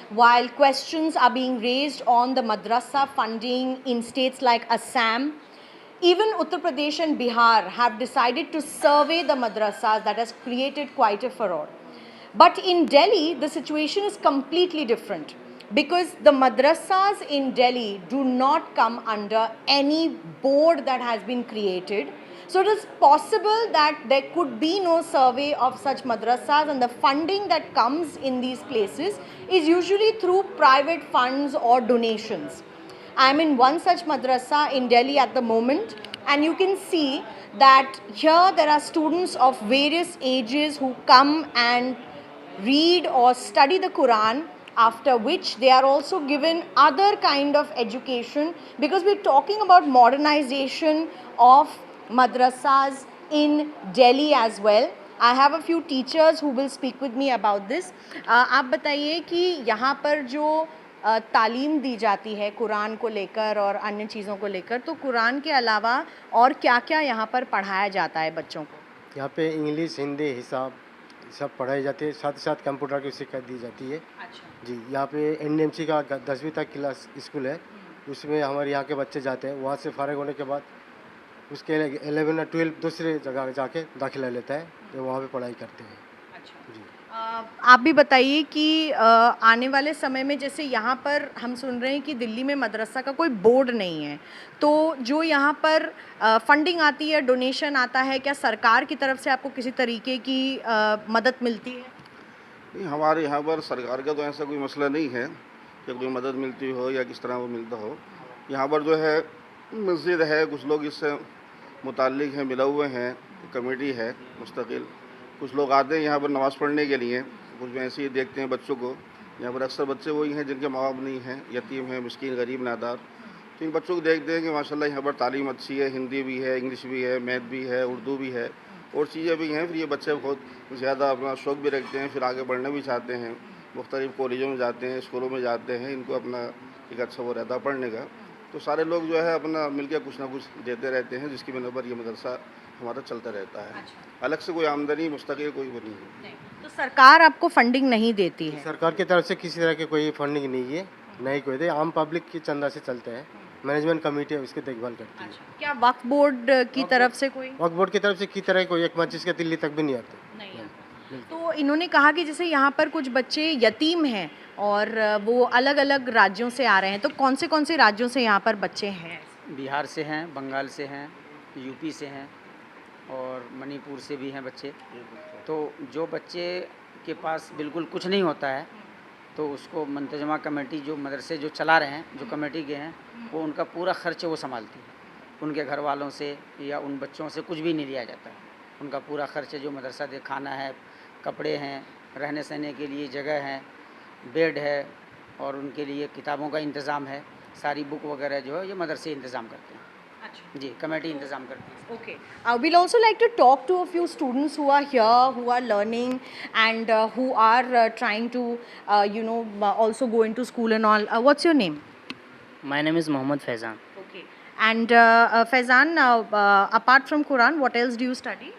while questions are being raised on the madrasa funding in states like Assam. Even Uttar Pradesh and Bihar have decided to survey the madrasas. That has created quite a furore. But in Delhi, the situation is completely different because the madrasas in Delhi do not come under any board that has been created. So it is possible that there could be no survey of such madrasas, and the funding that comes in these places is usually through private funds or donations. I am in one such madrasa in Delhi at the moment, and you can see that here there are students of various ages who come and read or study the Quran, after which they are also given other kind of education, because we're talking about modernization of madrasas in Delhi as well. I have a few teachers who will speak with me about this. आप बताइए कि यहाँ पर जो तालीम दी जाती है कुरान को लेकर और अन्य चीज़ों को लेकर, तो कुरान के अलावा और क्या क्या यहाँ पर पढ़ाया जाता है बच्चों को? यहाँ पे इंग्लिश, हिंदी, हिसाब सब पढ़ाई जाती है, साथ ही साथ कंप्यूटर की शिक्षा दी जाती है। अच्छा जी, यहाँ पे एनडीएमसी का 10वीं तक क्लास स्कूल है, उसमें हमारे यहाँ के बच्चे जाते हैं। वहाँ से फारिग होने के बाद उसके 11 और 12 दूसरे जगह जाके दाखिला लेता है, तो वहाँ पे पढ़ाई करते हैं। अच्छा जी। आप भी बताइए कि आने वाले समय में जैसे यहाँ पर हम सुन रहे हैं कि दिल्ली में मदरसा का कोई बोर्ड नहीं है, तो जो यहाँ पर फंडिंग आती है, डोनेशन आता है, क्या सरकार की तरफ से आपको किसी तरीके की मदद मिलती है? नहीं, हमारे यहाँ पर सरकार का तो ऐसा कोई मसला नहीं है कि कोई मदद मिलती हो या किस तरह वो मिलता हो। यहाँ पर जो है मस्जिद है, कुछ लोग इससे मुताल्लिक हैं, मिला हुए हैं, कमेटी है मुस्तकिल। कुछ लोग आते हैं यहाँ पर नमाज़ पढ़ने के लिए, कुछ ऐसे ही देखते हैं बच्चों को। यहाँ पर अक्सर बच्चे वही हैं जिनके माँ बाप नहीं हैं, यतीम हैं, मिस्कीन, गरीब, नादार। तो इन बच्चों को देखते हैं कि माशाल्लाह यहाँ पर तालीम अच्छी है, हिंदी भी है, इंग्लिश भी है, मैथ भी है, उर्दू भी है और चीज़ें भी हैं। फिर ये बच्चे बहुत ज़्यादा अपना शौक़ भी रखते हैं, फिर आगे बढ़ना भी चाहते हैं, मुख्तलिफ़ कॉलेजों में जाते हैं, स्कूलों में जाते हैं, इनको अपना एक अच्छा वो रहता पढ़ने का। तो सारे लोग जो है अपना मिलकर कुछ ना कुछ देते रहते हैं, जिसकी बिना पर ये मदरसा हमारा चलता रहता है। अच्छा। अलग से कोई आमदनी मुस्तकिल कोई वो नहीं है। तो सरकार आपको फंडिंग नहीं देती है? सरकार की तरफ से किसी तरह की कोई फंडिंग नहीं है, नहीं कोई दे, आम पब्लिक की चंदा से चलते हैं। मैनेजमेंट कमेटी है उसकी देखभाल करती है। क्या वक्फ बोर्ड की तरफ से कोई? वक्फ बोर्ड की तरफ से की तरह कोई एक मस्जिद के दिल्ली तक भी नहीं आते। नहीं है। तो इन्होंने कहा कि जैसे यहाँ पर कुछ बच्चे यतीम हैं और वो अलग अलग राज्यों से आ रहे हैं, तो कौन से राज्यों से यहाँ पर बच्चे हैं? बिहार से हैं, बंगाल से हैं, यूपी से हैं और मणिपुर से भी हैं बच्चे। तो जो बच्चे के पास बिल्कुल कुछ नहीं होता है, तो उसको मुंतजमा कमेटी जो मदरसे जो चला रहे हैं, जो कमेटी के हैं, वो उनका पूरा खर्च वो संभालती है। उनके घर वालों से या उन बच्चों से कुछ भी नहीं लिया जाता है। उनका पूरा खर्च जो मदरसा दे, खाना है, कपड़े हैं, रहने सहने के लिए जगह है, बेड है और उनके लिए किताबों का इंतज़ाम है। सारी बुक वगैरह जो है ये मदरसे इंतज़ाम करते हैं। अच्छा जी, कमेटी इंतज़ाम करती है। Okay. We'll also like to talk to a few students who are here, who are learning and who are trying to, also go into school and all. What's your name? My name is Mohammad Faizan. Okay. And Faizan, apart from Quran, what else do you study?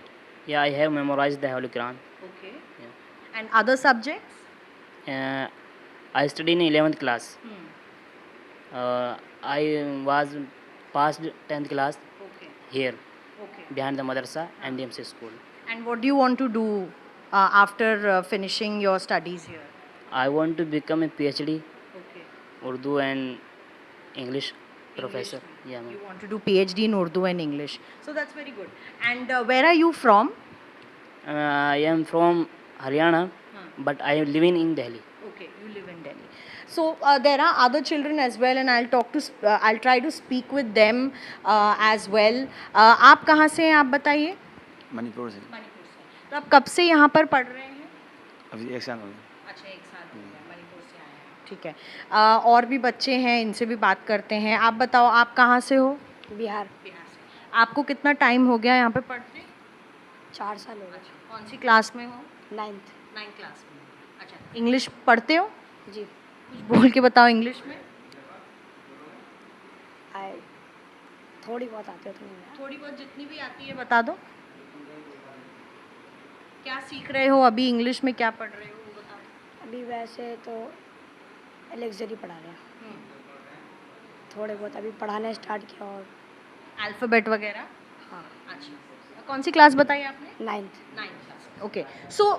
Yeah, I have memorized the Holy Quran. Okay. Yeah. And other subjects? I study in 11th class. I was passed 10th class Okay. here Okay. behind the madrasa and DMC school. And what do you want to do after finishing your studies here? I want to become a PhD Okay. Urdu and English professor. Yeah, You ma'am. want to do PhD in Urdu and English. So that's very good. And where are you from? I am from Haryana, but I am living in Delhi. Okay, you live in Delhi. So there are other children as well, and I'll try to speak with them as well. आप कहाँ से हैं, आप बताइए? मणिपुर से। मणिपुर से। तो आप कब से यहाँ पर पढ़ रहे हैं? अभी 1 साल हो गया। अच्छा, 1 साल हो गया, मणिपुर से आए हैं। ठीक है। और भी बच्चे हैं, इनसे भी बात करते हैं। आप बताओ, आप कहाँ से हो? बिहार। बिहार से। आपको कितना टाइम हो गया यहाँ पे पढ़ते? 4 साल हो गए। कौन सी क्लास में हो? 9th। 9th क्लास में। अच्छा, इंग्लिश पढ़ते हो? जी। कुछ बोल के बताओ इंग्लिश में। आए थोड़ी बहुत आती है तो नहीं यार। थोड़ी बहुत जितनी भी आती है बता दो। क्या सीख रहे हो अभी, इंग्लिश में क्या पढ़ रहे हो वो बताओ। अभी वैसे तो लग्जरी पढ़ा रहे हैं, थोड़े बहुत अभी पढ़ाना स्टार्ट किया और अल्फ़ाबेट वगैरह? हाँ अच्छा, कौन सी क्लास बताई आपने? 9th। Okay, so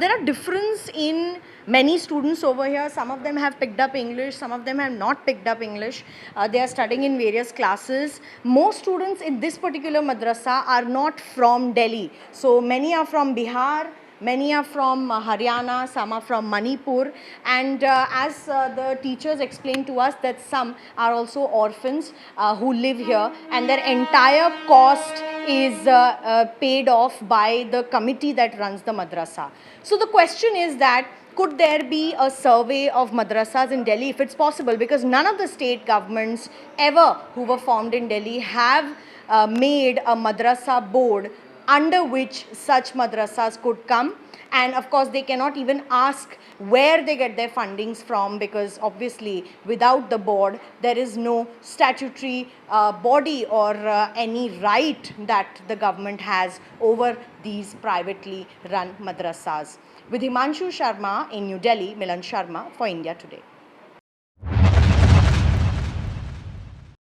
there are difference in many students over here. Some of them have picked up English, some of them have not picked up English. They are studying in various classes. Most students in this particular madrasa are not from Delhi. So many are from Bihar, many are from Haryana, some are from Manipur, and as the teachers explained to us that some are also orphans who live here, and their entire cost is paid off by the committee that runs the madrasa. So the question is that could there be a survey of madrasas in Delhi if it's possible, because none of the state governments ever who were formed in Delhi have made a madrasa board under which such madrasas could come. And of course they cannot even ask where they get their fundings from, because obviously without the board there is no statutory body or any right that the government has over these privately run madrasas. With Himanshu Sharma in New Delhi, Milan Sharma for India Today.